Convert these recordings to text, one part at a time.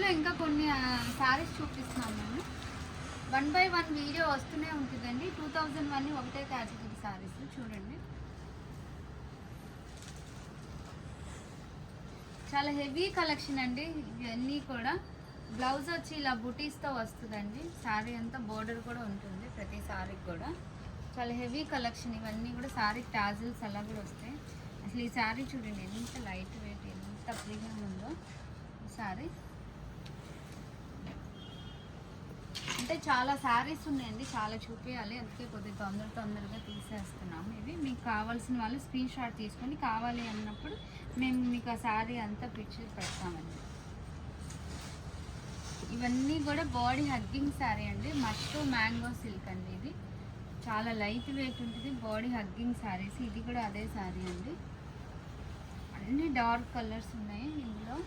వీడియోలో ఇంకా కొన్ని శారీస్ చూపిస్తున్నాం మేము. 1 by 1 వీడియో వస్తూనే ఉంటుందండి. 2001 ఒకటే కేటగిరీ శారీస్ చూడండి. చాలా హెవీ కలెక్షన్ అండి ఇవన్నీ కూడా. బ్లౌజ్ వచ్చి ఇలా బుటీస్తో వస్తుందండి. శారీ అంతా బోర్డర్ కూడా ఉంటుంది ప్రతి శారీకి కూడా. చాలా హెవీ కలెక్షన్ ఇవన్నీ కూడా. శారీ టాజిల్స్ అలా కూడా వస్తాయి. అసలు ఈ శారీ చూడండి ఎంత లైట్ వెయిట్, ఎంత ప్రీమియం ఉందో ఈ శారీ. అంటే చాలా శారీస్ ఉన్నాయండి, చాలా చూపించాలి, అందుకే కొద్దిగా తొందరగా తీసేస్తున్నాము. ఇవి మీకు కావాల్సిన వాళ్ళు స్క్రీన్ షాట్ తీసుకొని కావాలి అన్నప్పుడు మేము మీకు ఆ శారీ అంతా పిక్చర్ పెడతామండి. ఇవన్నీ కూడా బాడీ హగ్గింగ్ శారీ అండి. మష్రూమ్ మ్యాంగో సిల్క్ అండి. ఇది చాలా లైట్ వెయిట్ ఉంటుంది, బాడీ హగ్గింగ్ శారీస్. ఇది కూడా అదే శారీ అండి. అన్ని డార్క్ కలర్స్ ఉన్నాయి ఇందులో.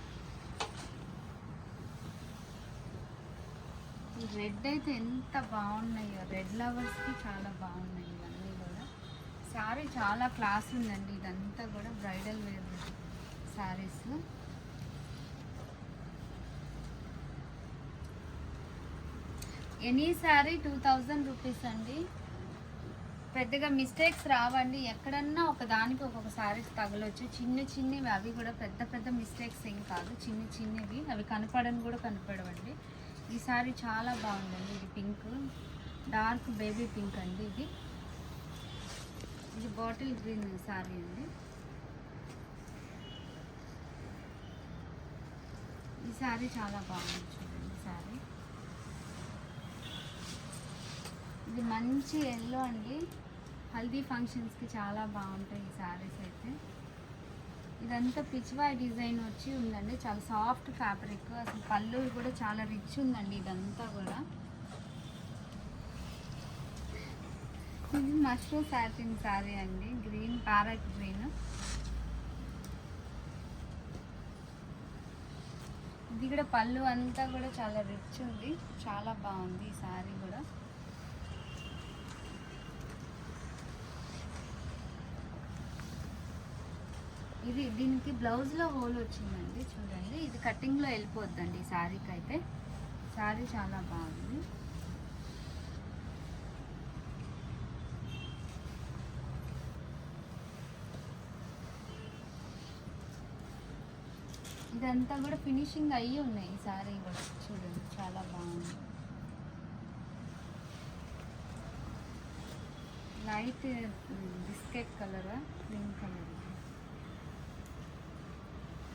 ఈ రెడ్ అయితే ఎంత బాగున్నాయో, రెడ్ లవర్స్కి చాలా బాగున్నాయి ఇవన్నీ కూడా. శారీ చాలా క్లాస్ ఉందండి. ఇదంతా కూడా bridal wear saris. Any sari 2000 rupees అండి. పెద్దగా మిస్టేక్స్ రావండి. ఎక్కడన్నా ఒక దానికి ఒక్కొక్క శారీస్ తగలొచ్చు. చిన్నవి అవి కూడా పెద్ద మిస్టేక్స్ ఏం కాదు. చిన్నవి అవి కనపడని కూడా కనపడవండి. ఈ శారీ చాలా బాగుందండి. ఇది పింక్, డార్క్ బేబీ పింక్ అండి. ఇది బాటిల్ గ్రీన్ శారీ అండి. ఈ శారీ చాలా బాగుంది చూడండి శారీ. ఇది మంచి ఎల్లో అండి. హల్దీ ఫంక్షన్స్కి చాలా బాగుంటాయి ఈ శారీస్ అయితే. ఇదంతా పిచ్వాయ్ డిజైన్ వచ్చి ఉందండి. చాలా సాఫ్ట్ ఫ్యాబ్రిక్. అసలు పళ్ళు కూడా చాలా రిచ్ ఉందండి ఇదంతా కూడా. ఇది మష్రూమ్ సాటిన్ శారీ అండి. Green, parrot green. ఇది కూడా పళ్ళు అంతా కూడా చాలా రిచ్ ఉంది, చాలా బాగుంది ఈ శారీ కూడా. దీనికి బ్లౌజ్లో హోల్ వచ్చిందండి చూడండి. ఇది కటింగ్లో వెళ్ళిపోద్దండి ఈ శారీకి అయితే. శారీ చాలా బాగుంది. ఇదంతా కూడా ఫినిషింగ్ అయ్యి ఉన్నాయి ఈ శారీ కూడా చూడండి, చాలా బాగుంది. Light biscuit colour, cream colour.